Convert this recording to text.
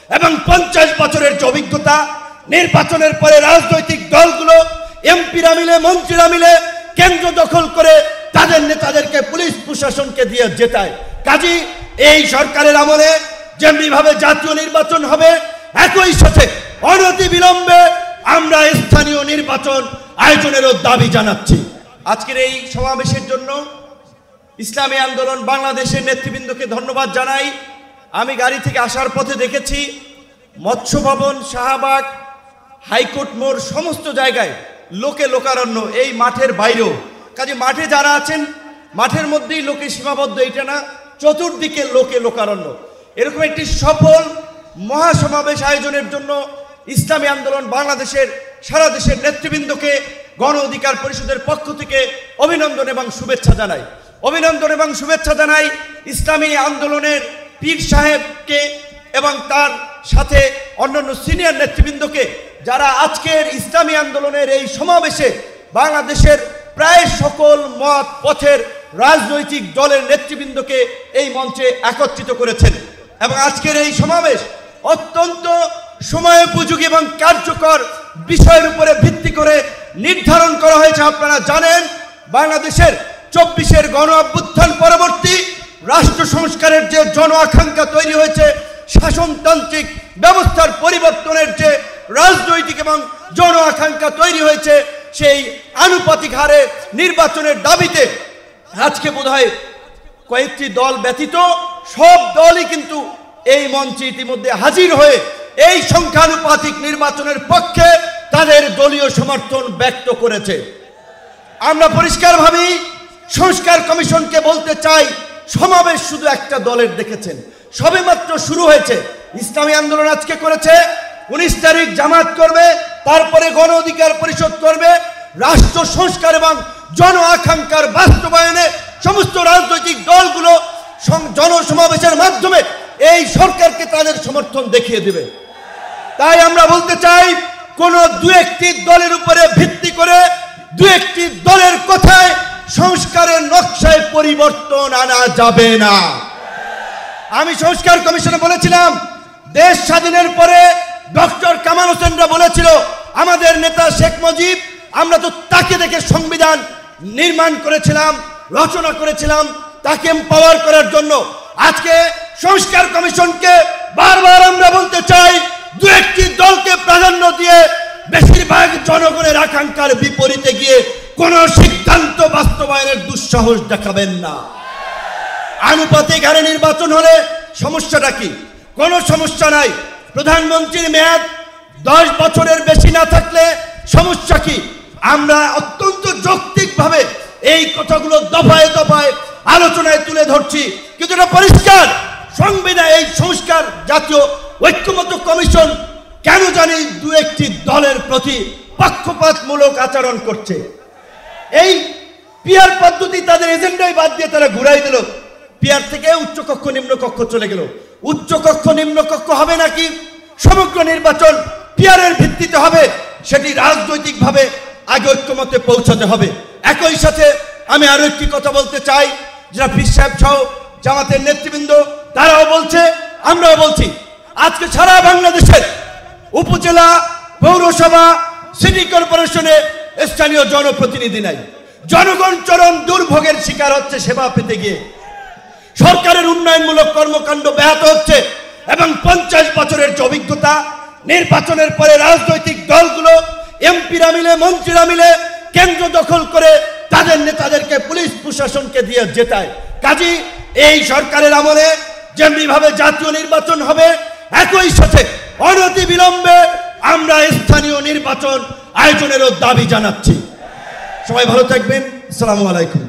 এবং 50 বছরের যে অভিজ্ঞতা, নির্বাচনের পরে রাজনৈতিক দলগুলো এমপিরা মিলে মন্ত্রীরা মিলে কেন্দ্র দখল করে তাদের নেতাদেরকে পুলিশ প্রশাসনকে দিয়ে জেতায়। কাজী এই সরকারের আমলে যেমনিভাবে জাতীয় নির্বাচন হবে, একই সাথে অনতিবিলম্বে আমরা স্থানীয় নির্বাচন আয়োজনেরও দাবি জানাচ্ছি। আজকের এই সমাবেশের জন্য ইসলামী আন্দোলন বাংলাদেশের নেতৃবৃন্দকে ধন্যবাদ জানাই। আমি গাড়ি থেকে আসার পথে দেখেছি মৎস্য ভবন, শাহবাগ, হাইকোর্ট মোড় সমস্ত জায়গায় লোকে লোকারণ্য, এই মাঠের বাইরেও। কাজে মাঠে যারা আছেন মাঠের মধ্যেই লোকে সীমাবদ্ধ, এটা না, চতুর্দিকে লোকে লোকারণ্য। এরকম একটি সফল মহাসমাবেশ আয়োজনের জন্য ইসলামী আন্দোলন বাংলাদেশের সারা দেশের নেতৃবৃন্দকে গণ অধিকার পরিষদের পক্ষ থেকে অভিনন্দন এবং শুভেচ্ছা জানাই। অভিনন্দন এবং শুভেচ্ছা জানাই ইসলামী আন্দোলনের পীর সাহেবকে এবং তার সাথে অন্যান্য সিনিয়র নেতৃবৃন্দকে, যারা আজকের ইসলামী আন্দোলনের এই সমাবেশে বাংলাদেশের প্রায় সকল মত পথের রাজনৈতিক দলের নেতৃবৃন্দকে এই মঞ্চে একত্রিত করেছেন। এবং আজকের এই সমাবেশ অত্যন্ত সময়োপযোগী এবং কার্যকর বিষয়ের উপরে ভিত্তি করে নির্ধারণ করা হয়েছে। আপনারা জানেন বাংলাদেশের 24-এর গণ অভ্যুত্থান পরবর্তী রাষ্ট্র সংস্কারের যে জন আকাঙ্ক্ষা তৈরি হয়েছে, শাসনতান্ত্রিক ব্যবস্থার পরিবর্তনের যে রাজনৈতিক এবং জন আকাঙ্ক্ষা তৈরি হয়েছে, সেই আনুপাতিক হারে নির্বাচনের দাবিতে আজকে বোধহয় কয়েকটি দল ব্যতীত সব দলই কিন্তু এই মঞ্চে ইতিমধ্যে হাজির হয়ে এই সংখ্যানুপাতিক নির্বাচনের পক্ষে তাদের দলীয় সমর্থন ব্যক্ত করেছে। আমরা পরিষ্কারভাবেই সংস্কার কমিশনকে বলতে চাই, সমাবেশ শুধু একটা দলের দেখেছেন, সবেমাত্র শুরু হয়েছে। ইসলামী আন্দোলন আজকে করেছে, 19 তারিখ জামাত করবে, তারপরে গণ অধিকার পরিষদ করবে। রাষ্ট্র সংস্কার এবং জন আকাঙ্ক্ষার বাস্তবায়নে সমস্ত রাজনৈতিক দলগুলো জনসমাবেশের মাধ্যমে এই সরকারকে তাদের সমর্থন দেখিয়ে দেবে। তাই আমরা বলতে চাই, কোন দু একটি দলের উপরে ভিত্তি করে দু একটি দলের কথায় সংস্কারের নকশায় পরিবর্তন আনা যাবে না। আমি সংস্কার কমিশনে বলেছিলাম, দেশ স্বাধীনের পরে ডক্টর কামাল হোসেনরা বলেছিল, আমাদের নেতা শেখ মুজিব, আমরা তো তাকে দেখে সংবিধান নির্মাণ করেছিলাম, রচনা করেছিলাম, তাকে এম্পাওয়ার করার জন্য। আজকে সংস্কার কমিশনকে বারবার আমরা বলতে চাই, দু একটি দলকে প্রাধান্য দিয়ে বেশিরভাগ জনগণের আকাঙ্ক্ষার বিপরীতে গিয়ে কোন সিদ্ধান্ত বাস্তবায়নের দুঃসাহস দেখাবেন না। আনুপাতিক হারে নির্বাচন হলে সমস্যাটা কি? কোনো সমস্যা নাই। প্রধানমন্ত্রীর মেয়াদ 10 বছরের বেশি না থাকলে সমস্যা কি? আমরা অত্যন্ত যৌক্তিকভাবে এই কথাগুলো দফায় দফায় আলোচনায় তুলে ধরছি, কিন্তু এটা পরিষ্কার, সংবিধান এই সংস্কার জাতীয় ঐক্যমত্য কমিশন কেন জানি দু একটি দলের প্রতি পক্ষপাতমূলক আচরণ করছে। এই পিয়ার পদ্ধতি তাদের এজেন্ডাই বাদ দিয়ে তারা ঘুরাই দিল। পিয়ার থেকে উচ্চকক্ষ নিম্নকক্ষ চলে গেল। উচ্চকক্ষ নিম্নকক্ষ হবে নাকি সমগ্র নির্বাচন পিয়ারের ভিত্তিতে হবে, সেটি রাজনৈতিকভাবে আগে ঐক্যমতে পৌঁছাতে হবে। একই সাথে আমি আরো একটি কথা বলতে চাই, যারা পীর সাহেব সহ জামাতের নেতৃবৃন্দ তারাও বলছে, আমরাও বলছি, আজকে সারা বাংলাদেশের উপজেলা, পৌরসভা, সিটি কর্পোরেশনে স্থানীয় জনপ্রতিনিধি নাই। জনগণ চরম দুর্ভোগের শিকার হচ্ছে সেবা পেতে গিয়ে। সরকারের উন্নয়নমূলক কর্মকাণ্ড ব্যাহত হচ্ছে এবং 50 বছরের যে অভিজ্ঞতা, নির্বাচনের পরে রাজনৈতিক দলগুলো এমপিরা মিলে মন্ত্রীরা মিলে কেন্দ্র দখল করে তাদের নেতাদেরকে পুলিশ প্রশাসনকে দিয়ে জেতায়। কাজী এই সরকারের আমলে যেমনিভাবে জাতীয় নির্বাচন হবে, একই সাথে অনতিবিলম্বে আমরা স্থানীয় নির্বাচন আয়োজনেরও দাবি জানাচ্ছি। সবাই ভালো থাকবেন। আসসালামু আলাইকুম।